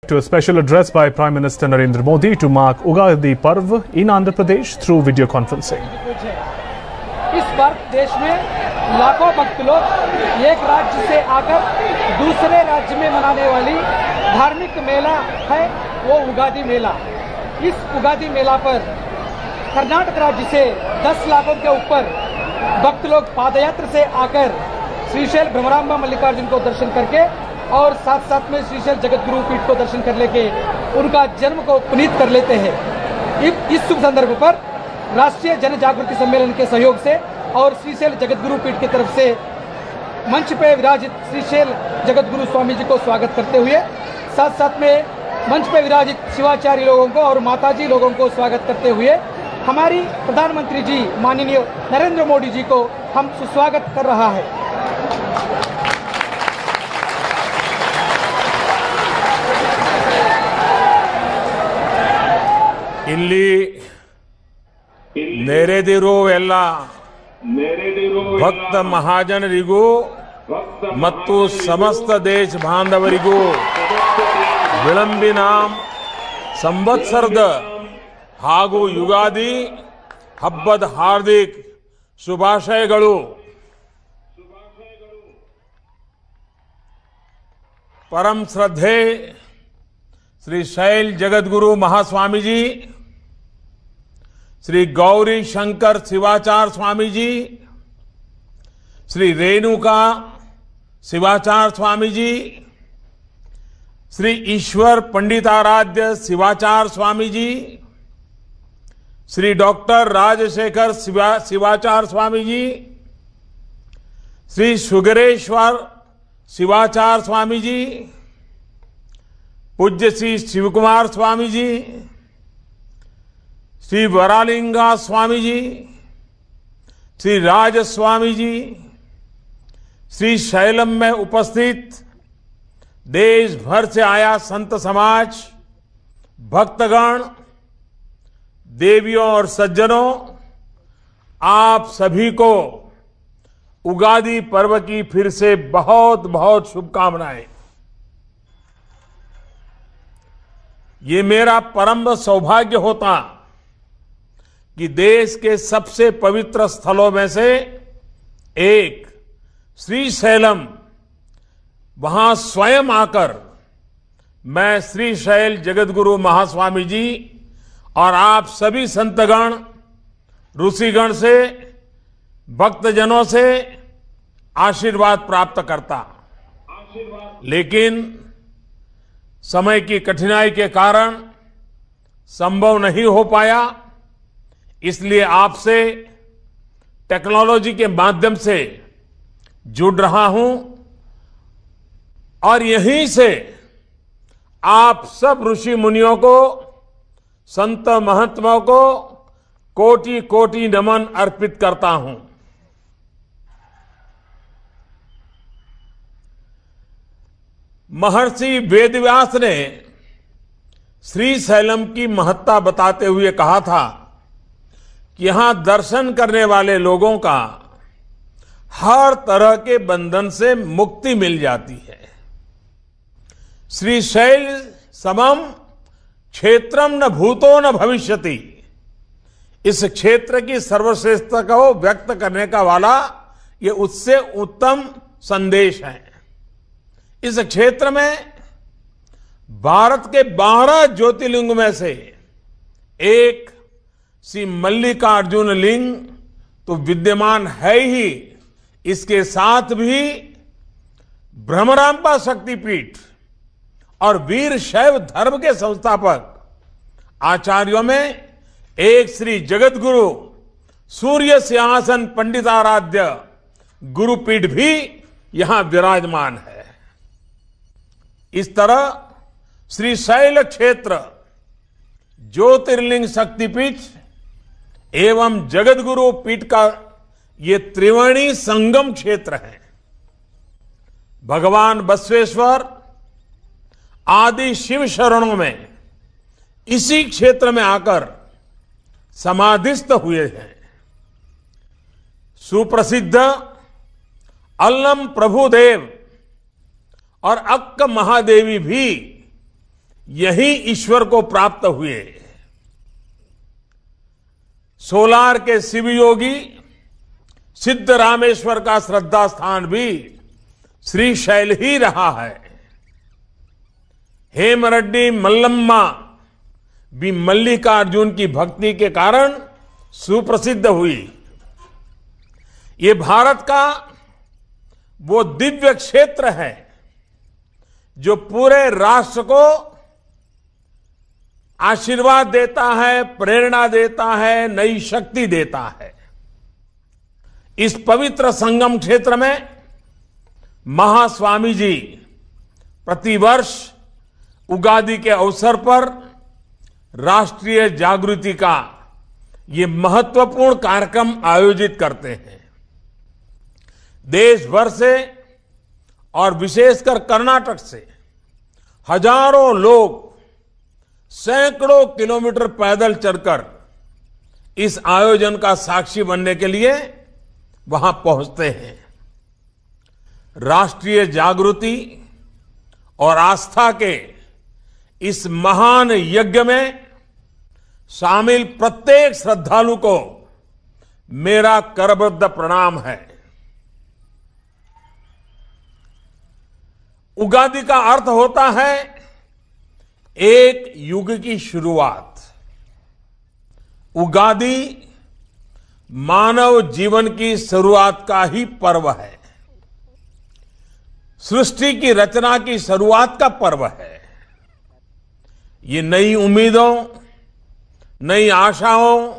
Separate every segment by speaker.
Speaker 1: To a special address by Prime Minister Narendra Modi to mark Ugadi Parv in Andhra Pradesh through video conferencing.
Speaker 2: इस बार देश में लाखों भक्त लोग एक राज्य से आकर दूसरे राज्य में मनाने वाली धार्मिक मेला है वो उगादी मेला। इस उगादी मेला पर कर्नाटक राज्य से 10 लाखों के ऊपर भक्त लोग पादयात्रा से आकर श्रीशैल भ्रमरांबा मल्लिकार्जुन को दर्शन करके और साथ साथ में श्रीशैल जगत गुरु पीठ को दर्शन कर लेके उनका जन्म को पुनीत कर लेते हैं। इस शुभ संदर्भ पर राष्ट्रीय जन जागृति सम्मेलन के सहयोग से और श्रीशैल जगत गुरु पीठ की तरफ से मंच पे विराजित श्रीशैल जगत गुरु स्वामी जी को स्वागत करते हुए साथ साथ में मंच पे विराजित शिवाचार्य लोगों को और माताजी लोगों को स्वागत करते हुए हमारी प्रधानमंत्री जी माननीय नरेंद्र मोदी जी को हम सुस्वागत कर रहा है।
Speaker 3: ಇಲ್ಲಿ ನೆರೆದಿರೋ ಎಲ್ಲ ಭಕ್ತ ಮಹಾಜನರಿಗೂ ಮತ್ತು ಸಮಸ್ತ ದೇಶ ಬಾಂಧವರಿಗೂ ವಿಳಂಬಿನ ಸಂವತ್ಸರದ ಹಾಗೂ ಯುಗಾದಿ ಹಬ್ಬದ ಹಾರ್ದಿಕ ಶುಭಾಶಯಗಳು। परम श्रद्धे श्री शैल जगतगुरु महास्वामी जी, श्री गौरी शंकर शिवाचार्य स्वामी जी, श्री रेणुका शिवाचार्य स्वामी जी, श्री ईश्वर पंडिताराध्य शिवाचार्य स्वामी जी, श्री डॉक्टर राजशेखर शिवाचार्य स्वामी जी, श्री सुगरेश्वर शिवाचार्य स्वामी जी, पूज्य श्री शिवकुमार स्वामी जी, श्री वरालिंगा स्वामी जी, श्री राज स्वामी जी, श्री शैलम में उपस्थित देश भर से आया संत समाज, भक्तगण, देवियों और सज्जनों, आप सभी को उगादी पर्व की फिर से बहुत बहुत शुभकामनाएं। ये मेरा परम सौभाग्य होता कि देश के सबसे पवित्र स्थलों में से एक श्रीशैलम, वहां स्वयं आकर मैं श्रीशैल जगतगुरु महास्वामी जी और आप सभी संतगण, ऋषिगण से, भक्तजनों से आशीर्वाद प्राप्त करता। लेकिन समय की कठिनाई के कारण संभव नहीं हो पाया, इसलिए आपसे टेक्नोलॉजी के माध्यम से जुड़ रहा हूं और यहीं से आप सब ऋषि मुनियों को, संत महात्माओं को कोटि कोटि नमन अर्पित करता हूं। महर्षि वेदव्यास ने श्रीशैलम की महत्ता बताते हुए कहा था कि यहां दर्शन करने वाले लोगों का हर तरह के बंधन से मुक्ति मिल जाती है। श्रीशैल समम क्षेत्रम न भूतो न भविष्यति, इस क्षेत्र की सर्वश्रेष्ठता को व्यक्त करने का वाला ये उससे उत्तम संदेश है। इस क्षेत्र में भारत के 12 ज्योतिर्लिंग में से एक श्री मल्लिकार्जुन लिंग तो विद्यमान है ही, इसके साथ भी भ्रमरांबा शक्तिपीठ और वीर शैव धर्म के संस्थापक आचार्यों में एक श्री जगतगुरु सूर्य सिंहासन पंडिताराध्य गुरुपीठ भी यहां विराजमान है। इस तरह श्रीशैल क्षेत्र ज्योतिर्लिंग शक्तिपीठ एवं जगतगुरु पीठ का ये त्रिवेणी संगम क्षेत्र है। भगवान बसवेश्वर आदि शिव शरणों में इसी क्षेत्र में आकर समाधिस्थ हुए हैं। सुप्रसिद्ध अल्लम प्रभुदेव और अक्क महादेवी भी यही ईश्वर को प्राप्त हुए। सोलार के शिव योगी सिद्धरामेश्वर का श्रद्धा स्थान भी श्रीशैल ही रहा है। हेमरेड्डी मल्लम्मा भी मल्लिकार्जुन की भक्ति के कारण सुप्रसिद्ध हुई। ये भारत का वो दिव्य क्षेत्र है जो पूरे राष्ट्र को आशीर्वाद देता है, प्रेरणा देता है, नई शक्ति देता है। इस पवित्र संगम क्षेत्र में महास्वामी जी प्रतिवर्ष उगादि के अवसर पर राष्ट्रीय जागृति का ये महत्वपूर्ण कार्यक्रम आयोजित करते हैं। देश भर से और विशेषकर कर्नाटक से हजारों लोग सैकड़ों किलोमीटर पैदल चलकर इस आयोजन का साक्षी बनने के लिए वहां पहुंचते हैं। राष्ट्रीय जागृति और आस्था के इस महान यज्ञ में शामिल प्रत्येक श्रद्धालु को मेरा करबद्ध प्रणाम है। उगादि का अर्थ होता है एक युग की शुरुआत। उगादि मानव जीवन की शुरुआत का ही पर्व है। सृष्टि की रचना की शुरुआत का पर्व है। ये नई उम्मीदों, नई आशाओं,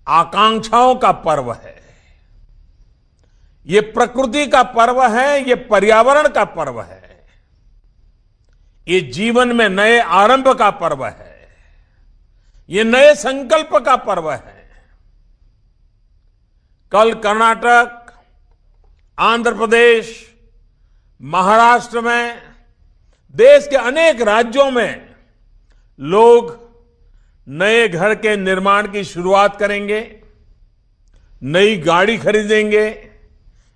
Speaker 3: आकांक्षाओं का पर्व है। ये प्रकृति का पर्व है, ये पर्यावरण का पर्व है, ये जीवन में नए आरंभ का पर्व है, ये नए संकल्प का पर्व है। कल कर्नाटक, आंध्र प्रदेश, महाराष्ट्र में, देश के अनेक राज्यों में लोग नए घर के निर्माण की शुरुआत करेंगे, नई गाड़ी खरीदेंगे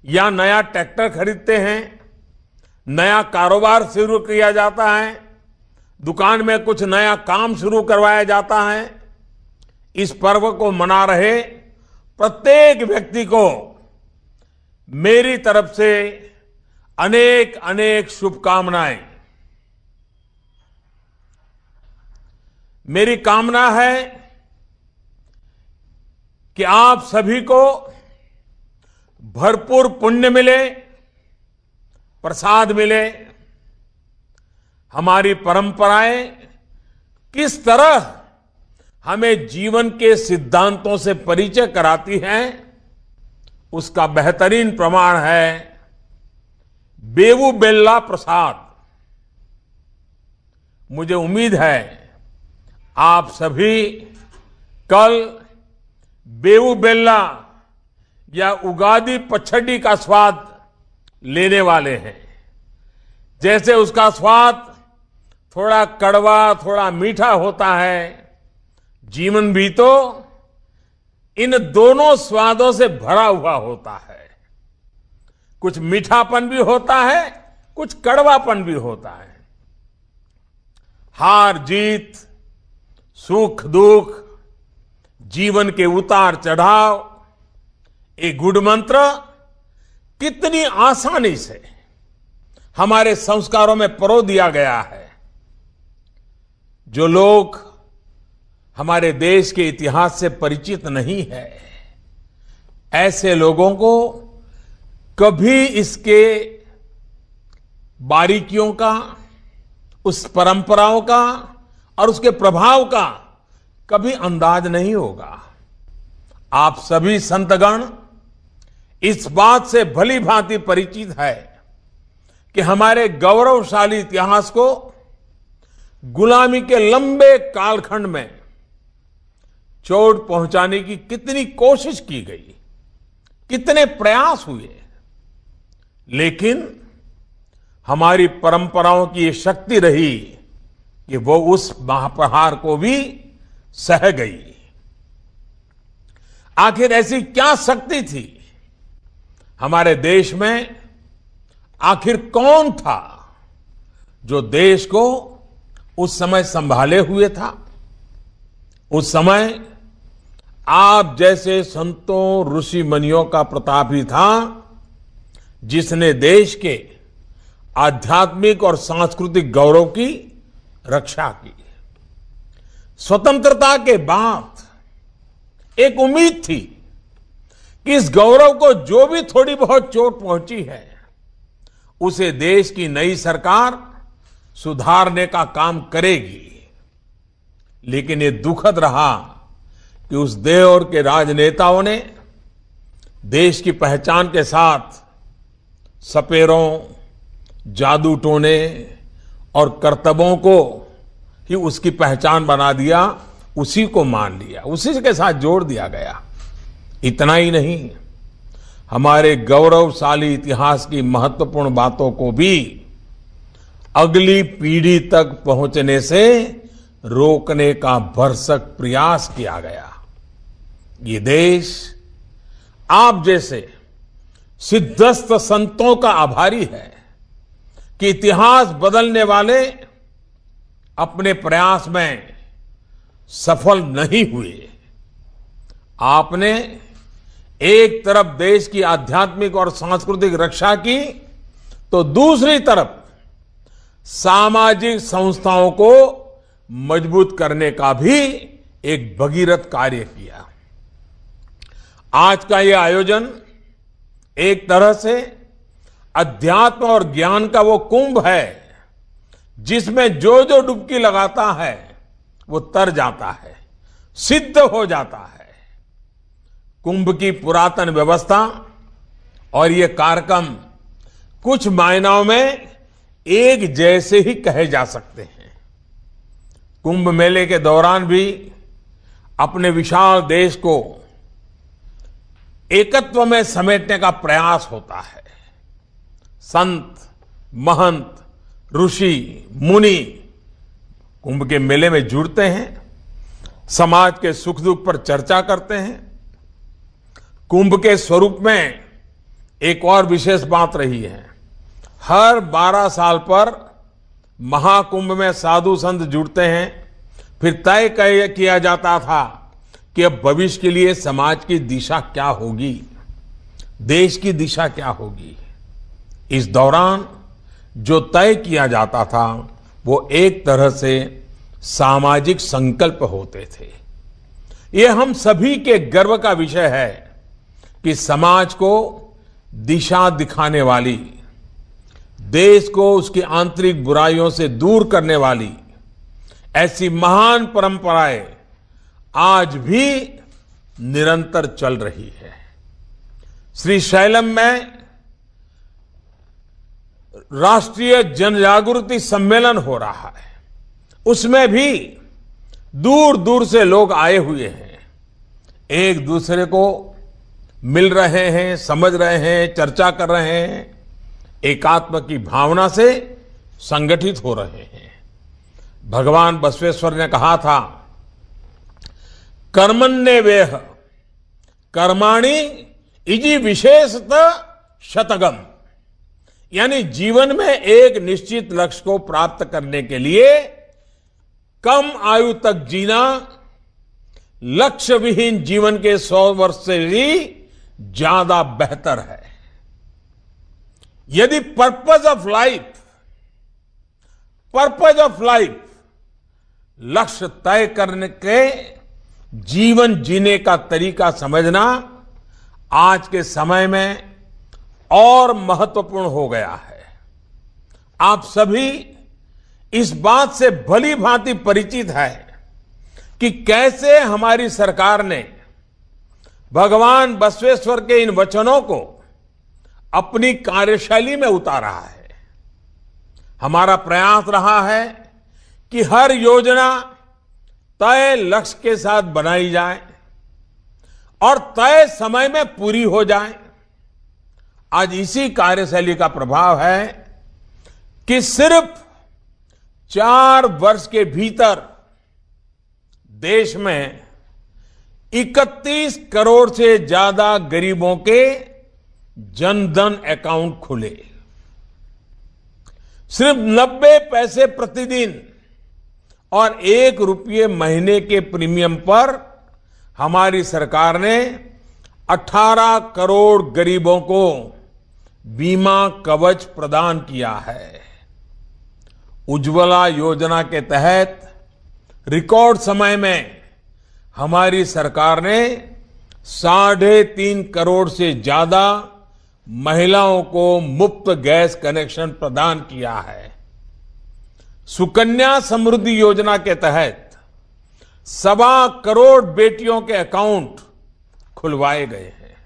Speaker 3: या नया ट्रैक्टर खरीदते हैं, नया कारोबार शुरू किया जाता है, दुकान में कुछ नया काम शुरू करवाया जाता है। इस पर्व को मना रहे प्रत्येक व्यक्ति को मेरी तरफ से अनेक अनेक शुभकामनाएं। मेरी कामना है कि आप सभी को भरपूर पुण्य मिले, प्रसाद मिले। हमारी परंपराएं किस तरह हमें जीवन के सिद्धांतों से परिचय कराती हैं, उसका बेहतरीन प्रमाण है बेवू बेल्ला प्रसाद। मुझे उम्मीद है आप सभी कल बेवू बेल्ला या उगादि पचड़ी का स्वाद लेने वाले हैं। जैसे उसका स्वाद थोड़ा कड़वा, थोड़ा मीठा होता है, जीवन भी तो इन दोनों स्वादों से भरा हुआ होता है। कुछ मीठापन भी होता है, कुछ कड़वापन भी होता है। हार जीत, सुख दुख, जीवन के उतार चढ़ाव, एक गुड मंत्र कितनी आसानी से हमारे संस्कारों में परो दिया गया है। जो लोग हमारे देश के इतिहास से परिचित नहीं है, ऐसे लोगों को कभी इसके बारीकियों का, उस परंपराओं का और उसके प्रभाव का कभी अंदाज नहीं होगा। आप सभी संतगण इस बात से भली भांति परिचित है कि हमारे गौरवशाली इतिहास को गुलामी के लंबे कालखंड में चोट पहुंचाने की कितनी कोशिश की गई, कितने प्रयास हुए, लेकिन हमारी परंपराओं की ये शक्ति रही कि वो उस महाप्रहार को भी सह गई। आखिर ऐसी क्या शक्ति थी हमारे देश में? आखिर कौन था जो देश को उस समय संभाले हुए था। उस समय आप जैसे संतों ऋषि मुनियों का प्रताप ही था जिसने देश के आध्यात्मिक और सांस्कृतिक गौरव की रक्षा की। स्वतंत्रता के बाद एक उम्मीद थी कि इस गौरव को जो भी थोड़ी बहुत चोट पहुंची है उसे देश की नई सरकार सुधारने का काम करेगी। लेकिन ये दुखद रहा कि उस दौर के राजनेताओं ने देश की पहचान के साथ सपेरों, जादू टोने और करतबों को ही उसकी पहचान बना दिया, उसी को मान लिया, उसी के साथ जोड़ दिया गया। इतना ही नहीं, हमारे गौरवशाली इतिहास की महत्वपूर्ण बातों को भी अगली पीढ़ी तक पहुंचने से रोकने का भरसक प्रयास किया गया। ये देश आप जैसे सिद्धस्थ संतों का आभारी है कि इतिहास बदलने वाले अपने प्रयास में सफल नहीं हुए। आपने एक तरफ देश की आध्यात्मिक और सांस्कृतिक रक्षा की तो दूसरी तरफ सामाजिक संस्थाओं को मजबूत करने का भी एक भगीरथ कार्य किया। आज का यह आयोजन एक तरह से अध्यात्म और ज्ञान का वो कुंभ है जिसमें जो जो डुबकी लगाता है वो तर जाता है, सिद्ध हो जाता है। कुंभ की पुरातन व्यवस्था और ये कार्यक्रम कुछ मायनों में एक जैसे ही कहे जा सकते हैं। कुंभ मेले के दौरान भी अपने विशाल देश को एकत्व में समेटने का प्रयास होता है। संत, महंत, ऋषि, मुनि कुंभ के मेले में जुड़ते हैं, समाज के सुख दुख पर चर्चा करते हैं। कुंभ के स्वरूप में एक और विशेष बात रही है, हर 12 साल पर महाकुंभ में साधु संत जुड़ते हैं। फिर तय किया जाता था कि अब भविष्य के लिए समाज की दिशा क्या होगी, देश की दिशा क्या होगी। इस दौरान जो तय किया जाता था वो एक तरह से सामाजिक संकल्प होते थे। ये हम सभी के गर्व का विषय है कि समाज को दिशा दिखाने वाली, देश को उसकी आंतरिक बुराइयों से दूर करने वाली ऐसी महान परंपराएं आज भी निरंतर चल रही है। श्रीशैलम में राष्ट्रीय जन जागृति सम्मेलन हो रहा है, उसमें भी दूर दूर से लोग आए हुए हैं, एक दूसरे को मिल रहे हैं, समझ रहे हैं, चर्चा कर रहे हैं, एकात्म की भावना से संगठित हो रहे हैं। भगवान बसवेश्वर ने कहा था, कर्मण्य वेह कर्माणि इजी विशेषत शतगम, यानी जीवन में एक निश्चित लक्ष्य को प्राप्त करने के लिए कम आयु तक जीना लक्ष्य विहीन जीवन के 100 वर्ष से भी ज्यादा बेहतर है। यदि पर्पज ऑफ लाइफ लक्ष्य तय करने के जीवन जीने का तरीका समझना आज के समय में और महत्वपूर्ण हो गया है। आप सभी इस बात से भली भांति परिचित है कि कैसे हमारी सरकार ने भगवान बसवेश्वर के इन वचनों को अपनी कार्यशैली में उतारा है। हमारा प्रयास रहा है कि हर योजना तय लक्ष्य के साथ बनाई जाए और तय समय में पूरी हो जाए। आज इसी कार्यशैली का प्रभाव है कि सिर्फ 4 वर्ष के भीतर देश में 31 करोड़ से ज्यादा गरीबों के जनधन अकाउंट खुले। सिर्फ 90 पैसे प्रतिदिन और 1 रुपये महीने के प्रीमियम पर हमारी सरकार ने 18 करोड़ गरीबों को बीमा कवच प्रदान किया है। उज्ज्वला योजना के तहत रिकॉर्ड समय में हमारी सरकार ने 3.5 करोड़ से ज्यादा महिलाओं को मुफ्त गैस कनेक्शन प्रदान किया है। सुकन्या समृद्धि योजना के तहत 1.25 करोड़ बेटियों के अकाउंट खुलवाए गए हैं।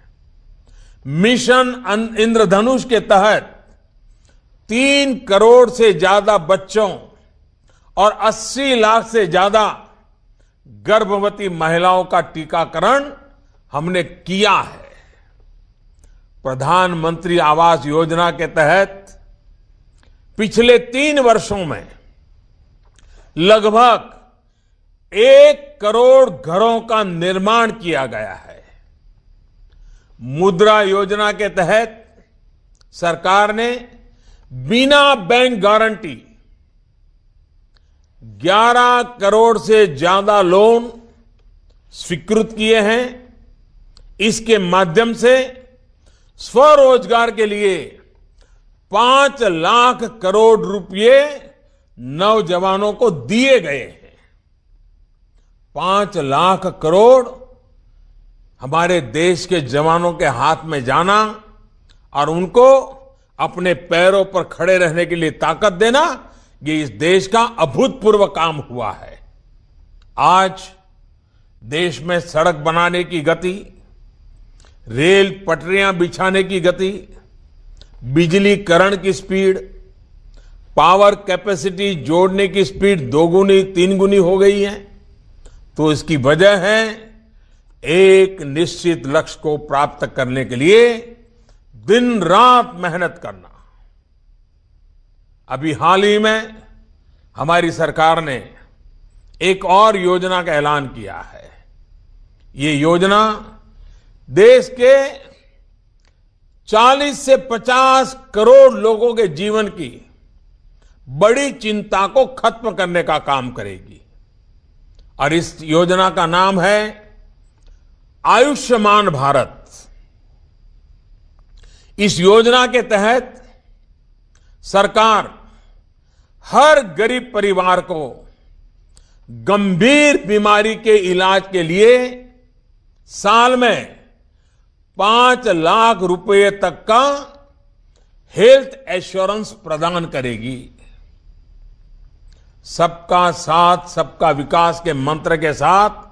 Speaker 3: मिशन इंद्रधनुष के तहत 3 करोड़ से ज्यादा बच्चों और 80 लाख से ज्यादा गर्भवती महिलाओं का टीकाकरण हमने किया है। प्रधानमंत्री आवास योजना के तहत पिछले 3 वर्षों में लगभग 1 करोड़ घरों का निर्माण किया गया है। मुद्रा योजना के तहत सरकार ने बिना बैंक गारंटी 11 करोड़ से ज्यादा लोन स्वीकृत किए हैं। इसके माध्यम से स्वरोजगार के लिए 5 लाख करोड़ रुपए नौजवानों को दिए गए हैं। 5 लाख करोड़ हमारे देश के जवानों के हाथ में जाना और उनको अपने पैरों पर खड़े रहने के लिए ताकत देना, ये इस देश का अभूतपूर्व काम हुआ है। आज देश में सड़क बनाने की गति, रेल पटरियां बिछाने की गति, बिजलीकरण की स्पीड, पावर कैपेसिटी जोड़ने की स्पीड 2 गुनी 3 गुनी हो गई है। तो इसकी वजह है एक निश्चित लक्ष्य को प्राप्त करने के लिए दिन रात मेहनत करना। अभी हाल ही में हमारी सरकार ने एक और योजना का ऐलान किया है। ये योजना देश के 40 से 50 करोड़ लोगों के जीवन की बड़ी चिंता को खत्म करने का काम करेगी और इस योजना का नाम है आयुष्मान भारत। इस योजना के तहत सरकार हर गरीब परिवार को गंभीर बीमारी के इलाज के लिए साल में 5 लाख रुपए तक का हेल्थ एश्योरेंस प्रदान करेगी। सबका साथ सबका विकास के मंत्र के साथ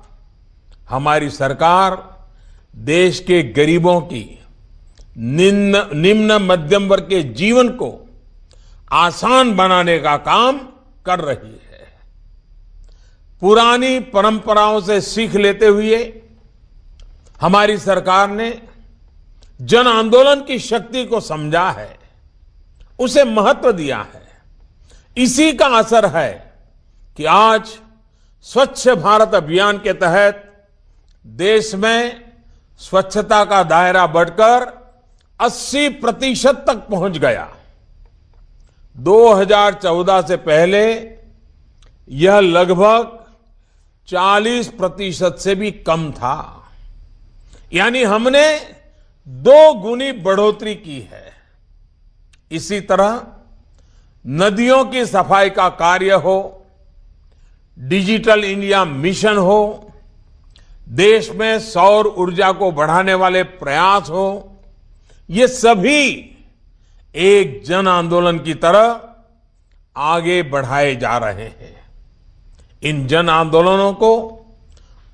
Speaker 3: हमारी सरकार देश के गरीबों की निम्न मध्यम वर्ग के जीवन को आसान बनाने का काम कर रही है। पुरानी परंपराओं से सीख लेते हुए हमारी सरकार ने जन आंदोलन की शक्ति को समझा है, उसे महत्व दिया है। इसी का असर है कि आज स्वच्छ भारत अभियान के तहत देश में स्वच्छता का दायरा बढ़कर 80% तक पहुंच गया। 2014 से पहले यह लगभग 40% से भी कम था। यानी हमने 2 गुनी बढ़ोतरी की है। इसी तरह नदियों की सफाई का कार्य हो, डिजिटल इंडिया मिशन हो, देश में सौर ऊर्जा को बढ़ाने वाले प्रयास हो, ये सभी एक जन आंदोलन की तरह आगे बढ़ाए जा रहे हैं। इन जन आंदोलनों को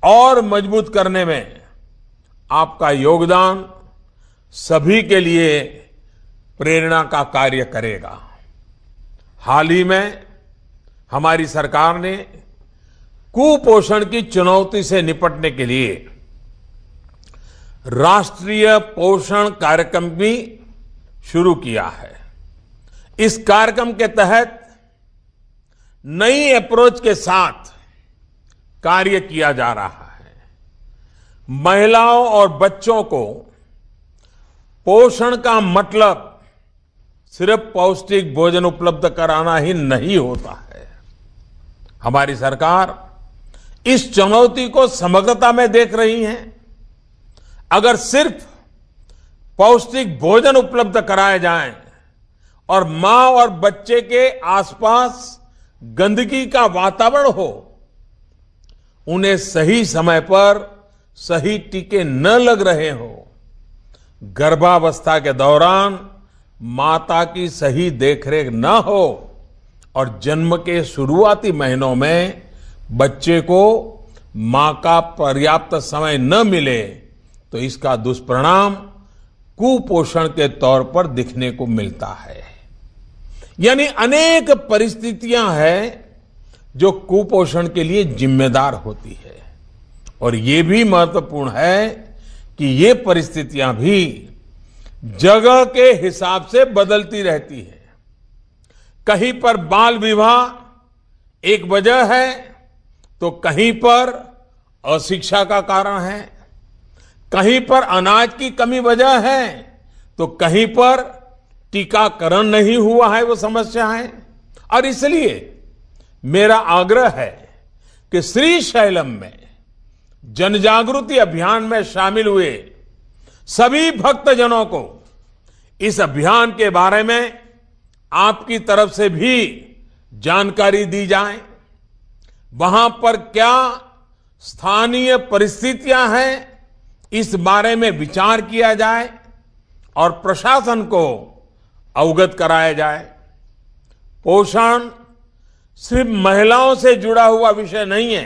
Speaker 3: और मजबूत करने में आपका योगदान सभी के लिए प्रेरणा का कार्य करेगा। हाल ही में हमारी सरकार ने कुपोषण की चुनौती से निपटने के लिए राष्ट्रीय पोषण कार्यक्रम भी शुरू किया है। इस कार्यक्रम के तहत नई अप्रोच के साथ कार्य किया जा रहा है। महिलाओं और बच्चों को पोषण का मतलब सिर्फ पौष्टिक भोजन उपलब्ध कराना ही नहीं होता है। हमारी सरकार इस चुनौती को समग्रता में देख रही है। अगर सिर्फ पौष्टिक भोजन उपलब्ध कराए जाएं और मां और बच्चे के आसपास गंदगी का वातावरण हो, उन्हें सही समय पर सही टीके न लग रहे हो, गर्भावस्था के दौरान माता की सही देखरेख न हो और जन्म के शुरुआती महीनों में बच्चे को मां का पर्याप्त समय न मिले, तो इसका दुष्परिणाम कुपोषण के तौर पर दिखने को मिलता है। यानी अनेक परिस्थितियां हैं जो कुपोषण के लिए जिम्मेदार होती है और ये भी महत्वपूर्ण है कि ये परिस्थितियां भी जगह के हिसाब से बदलती रहती है। कहीं पर बाल विवाह एक वजह है तो कहीं पर अशिक्षा का कारण है, कहीं पर अनाज की कमी वजह है तो कहीं पर टीकाकरण नहीं हुआ है, वो समस्या है। और इसलिए मेरा आग्रह है कि श्रीशैलम में जनजागृति अभियान में शामिल हुए सभी भक्तजनों को इस अभियान के बारे में आपकी तरफ से भी जानकारी दी जाए। वहां पर क्या स्थानीय परिस्थितियां हैं, इस बारे में विचार किया जाए और प्रशासन को अवगत कराया जाए। पोषण सिर्फ महिलाओं से जुड़ा हुआ विषय नहीं है।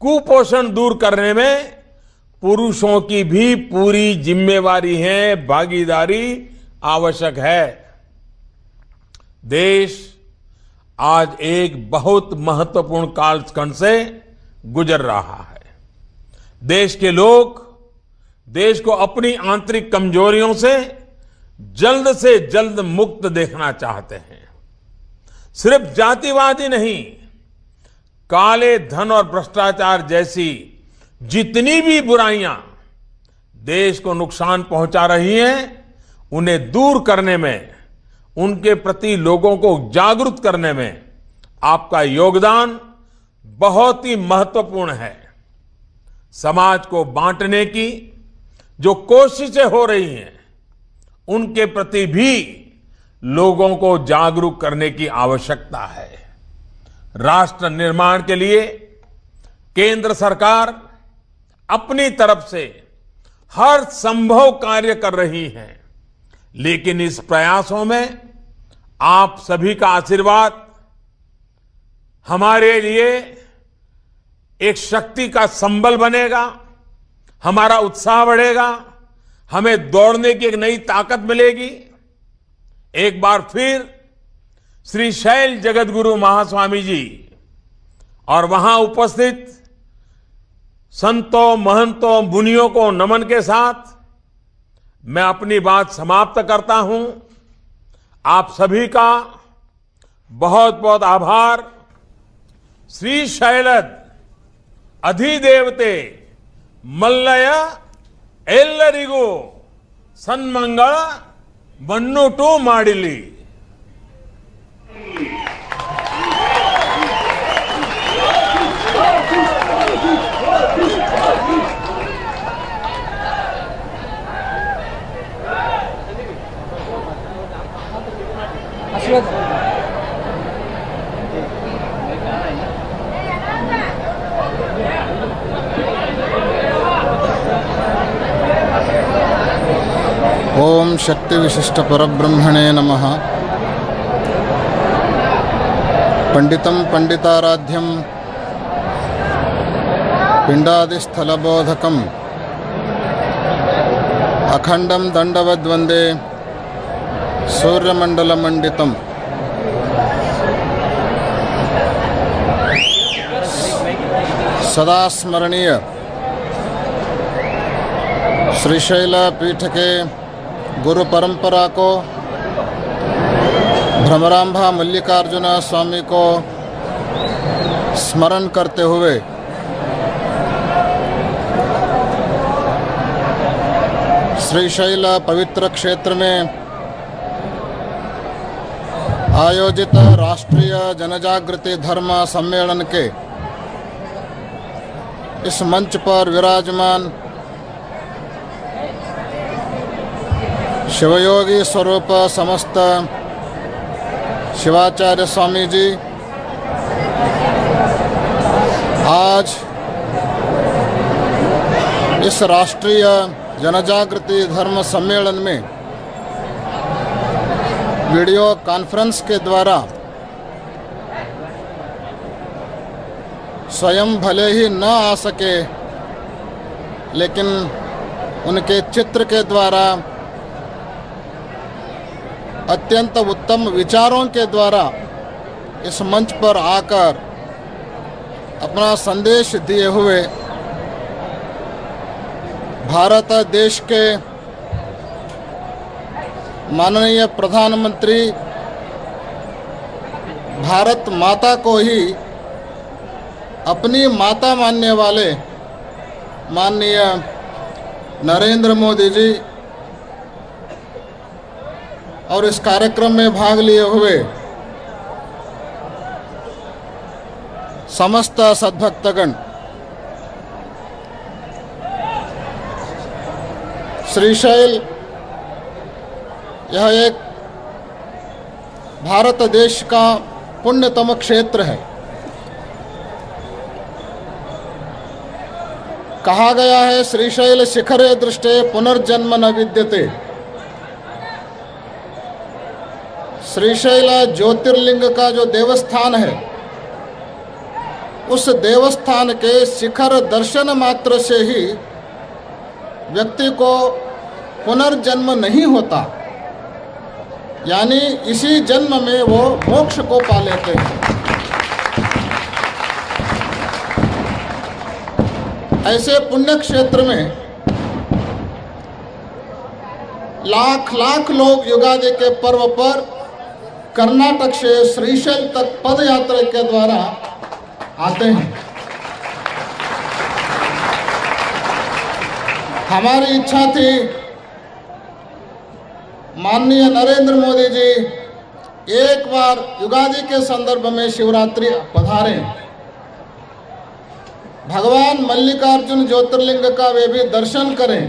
Speaker 3: कुपोषण दूर करने में पुरुषों की भी पूरी जिम्मेवारी है, भागीदारी आवश्यक है। देश आज एक बहुत महत्वपूर्ण कालखंड से गुजर रहा है। देश के लोग देश को अपनी आंतरिक कमजोरियों से जल्द मुक्त देखना चाहते हैं। सिर्फ जातिवादी नहीं, काले धन और भ्रष्टाचार जैसी जितनी भी बुराइयां देश को नुकसान पहुंचा रही हैं, उन्हें दूर करने में, उनके प्रति लोगों को जागरूक करने में आपका योगदान बहुत ही महत्वपूर्ण है। समाज को बांटने की जो कोशिशें हो रही हैं, उनके प्रति भी लोगों को जागरूक करने की आवश्यकता है। राष्ट्र निर्माण के लिए केंद्र सरकार अपनी तरफ से हर संभव कार्य कर रही है, लेकिन इस प्रयासों में आप सभी का आशीर्वाद हमारे लिए एक शक्ति का संबल बनेगा। हमारा उत्साह बढ़ेगा, हमें दौड़ने की एक नई ताकत मिलेगी। एक बार फिर श्री शैल जगतगुरु महास्वामी जी और वहां उपस्थित संतों, महंतों, मुनियों को नमन के साथ मैं अपनी बात समाप्त करता हूं। आप सभी का बहुत बहुत आभार। श्री शैलद अधिदेवते मल्लय एल्लरिगो सन्मंगल बन्नुटू माडिली।
Speaker 4: ओम शक्ति विशिष्ट परब्रह्मणे नमः। पंडितं पंडिताराध्यं पिंडादिस्थलबोधकम् अखंडं दंडवद्वंदे सूर्यमंडलमंडितम् सदा स्मरणीय श्रीशैल पीठ के गुरु परंपरा को भ्रमरांभा मल्लिकार्जुन स्वामी को स्मरण करते हुए श्रीशैल पवित्र क्षेत्र में आयोजित राष्ट्रीय जनजागृति धर्म सम्मेलन के इस मंच पर विराजमान शिवयोगी स्वरूप समस्त शिवाचार्य स्वामी जी आज इस राष्ट्रीय जनजागृति धर्म सम्मेलन में वीडियो कॉन्फ्रेंस के द्वारा स्वयं भले ही न आ सके, लेकिन उनके चित्र के द्वारा अत्यंत उत्तम विचारों के द्वारा इस मंच पर आकर अपना संदेश दिए हुए भारत देश के माननीय प्रधानमंत्री भारत माता को ही अपनी माता मानने वाले माननीय नरेंद्र मोदी जी और इस कार्यक्रम में भाग लिए हुए समस्त सद्भक्तगण, श्रीशैल यह एक भारत देश का पुण्यतम क्षेत्र है। कहा गया है श्रीशैल शिखरे दृष्टे पुनर्जन्म न विद्यते। श्रीशैल ज्योतिर्लिंग का जो देवस्थान है, उस देवस्थान के शिखर दर्शन मात्र से ही व्यक्ति को पुनर्जन्म नहीं होता, यानी इसी जन्म में वो मोक्ष को पा लेते हैं। ऐसे पुण्य क्षेत्र में लाख लाख लोग युगादि के पर्व पर कर्नाटक से श्रीशैल तक पद यात्रा के द्वारा आते हैं। हमारी इच्छा थी माननीय नरेंद्र मोदी जी एक बार युगादि के संदर्भ में शिवरात्रि पधारें, भगवान मल्लिकार्जुन ज्योतिर्लिंग का वे भी दर्शन करें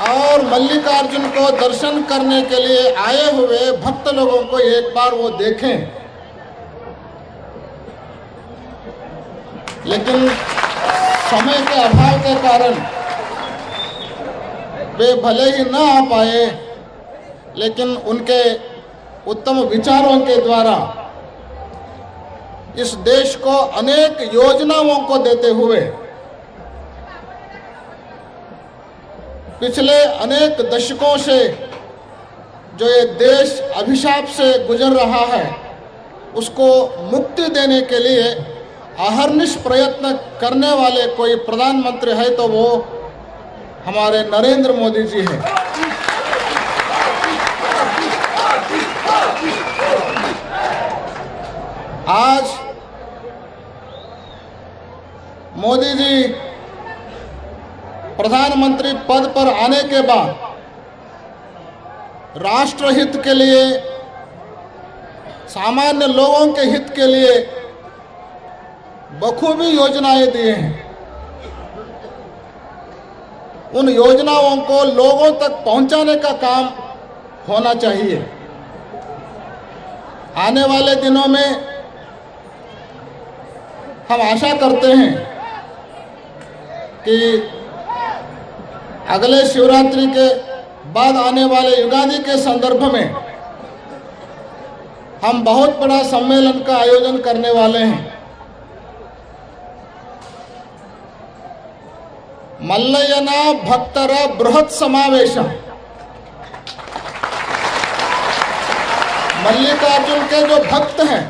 Speaker 4: और मल्लिकार्जुन को दर्शन करने के लिए आए हुए भक्त लोगों को एक बार वो देखें। लेकिन समय के अभाव के कारण वे भले ही न आ पाए, लेकिन उनके उत्तम विचारों के द्वारा इस देश को अनेक योजनाओं को देते हुए पिछले अनेक दशकों से जो ये देश अभिशाप से गुजर रहा है, उसको मुक्ति देने के लिए अहर्निश प्रयत्न करने वाले कोई प्रधानमंत्री है तो वो हमारे नरेंद्र मोदी जी हैं। आज मोदी जी प्रधानमंत्री पद पर आने के बाद राष्ट्रहित के लिए, सामान्य लोगों के हित के लिए बखूबी योजनाएं दिए हैं। उन योजनाओं को लोगों तक पहुंचाने का काम होना चाहिए। आने वाले दिनों में हम आशा करते हैं कि अगले शिवरात्रि के बाद आने वाले युगादि के संदर्भ में हम बहुत बड़ा सम्मेलन का आयोजन करने वाले हैं। मल्लय्यन भक्तर बृहत् समावेश, मल्लिकार्जुन के जो भक्त हैं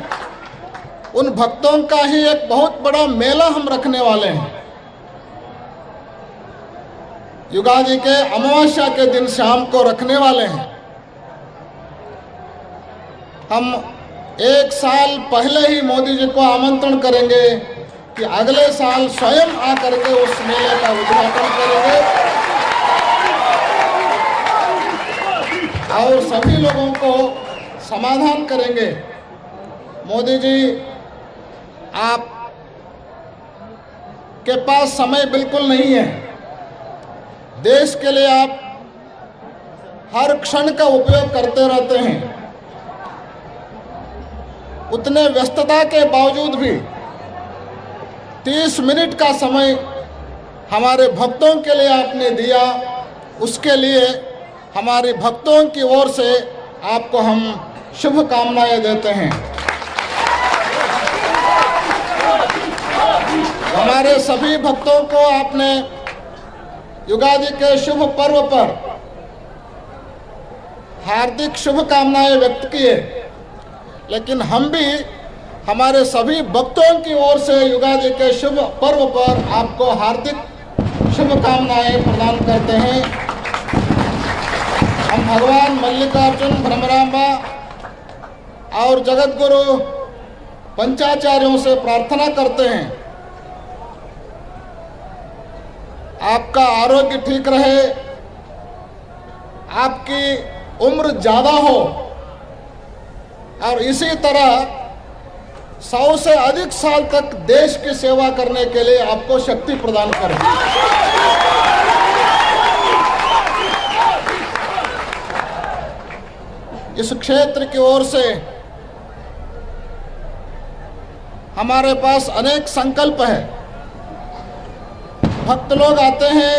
Speaker 4: उन भक्तों का ही एक बहुत बड़ा मेला हम रखने वाले हैं। युगादि के अमावस्या के दिन शाम को रखने वाले हैं। हम एक साल पहले ही मोदी जी को आमंत्रण करेंगे कि अगले साल स्वयं आकर के उस मेले का उद्घाटन करेंगे और सभी लोगों को समाधान करेंगे। मोदी जी, आप के पास समय बिल्कुल नहीं है। देश के लिए आप हर क्षण का उपयोग करते रहते हैं। उतने व्यस्तता के बावजूद भी 30 मिनट का समय हमारे भक्तों के लिए आपने दिया। उसके लिए हमारे भक्तों की ओर से आपको हम शुभकामनाएं देते हैं। हमारे सभी भक्तों को आपने युगादि के शुभ पर्व पर हार्दिक शुभकामनाएं व्यक्त किए, लेकिन हम भी हमारे सभी भक्तों की ओर से युगादि के शुभ पर्व पर आपको हार्दिक शुभकामनाएं प्रदान करते हैं। हम भगवान मल्लिकार्जुन भ्रमरांबा और जगत गुरु पंचाचार्यों से प्रार्थना करते हैं, आपका आरोग्य ठीक रहे, आपकी उम्र ज्यादा हो और इसी तरह 100 से अधिक साल तक देश की सेवा करने के लिए आपको शक्ति प्रदान करें। इस क्षेत्र की ओर से हमारे पास अनेक संकल्प है। भक्त लोग आते हैं,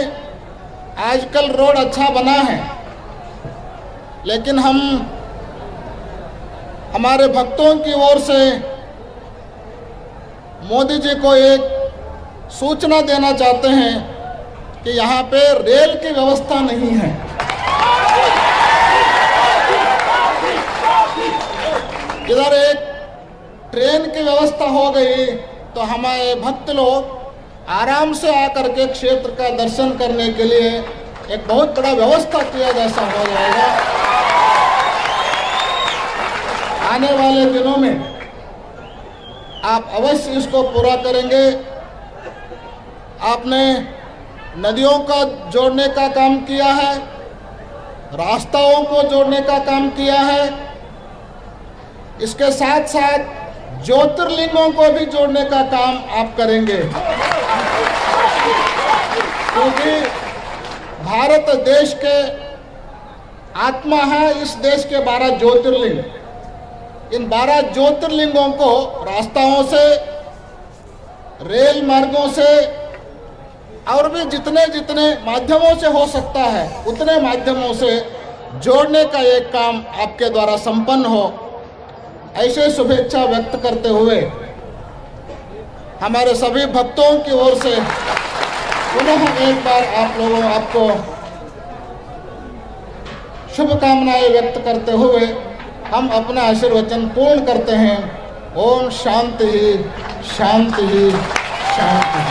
Speaker 4: आजकल रोड अच्छा बना है, लेकिन हम हमारे भक्तों की ओर से मोदी जी को एक सूचना देना चाहते हैं कि यहाँ पे रेल की व्यवस्था नहीं है। इधर एक ट्रेन की व्यवस्था हो गई तो हमारे भक्त लोग आराम से आकर के क्षेत्र का दर्शन करने के लिए एक बहुत बड़ा व्यवस्था किया जैसा हो जाएगा। आने वाले दिनों में आप अवश्य इसको पूरा करेंगे। आपने नदियों का जोड़ने का काम किया है, रास्ताओं को जोड़ने का काम किया है, इसके साथ साथ ज्योतिर्लिंगों को भी जोड़ने का काम आप करेंगे, क्योंकि भारत देश के आत्मा है। इस देश के 12 ज्योतिर्लिंग, इन 12 ज्योतिर्लिंगों को रास्ताओं से, रेल मार्गों से और भी जितने जितने माध्यमों से हो सकता है उतने माध्यमों से जोड़ने का एक काम आपके द्वारा संपन्न हो, ऐसे शुभेच्छा व्यक्त करते हुए हमारे सभी भक्तों की ओर से पुनः एक बार आपको शुभकामनाएं व्यक्त करते हुए हम अपना आशीर्वचन पूर्ण करते हैं। ओम शांति ही शांति ही शांति।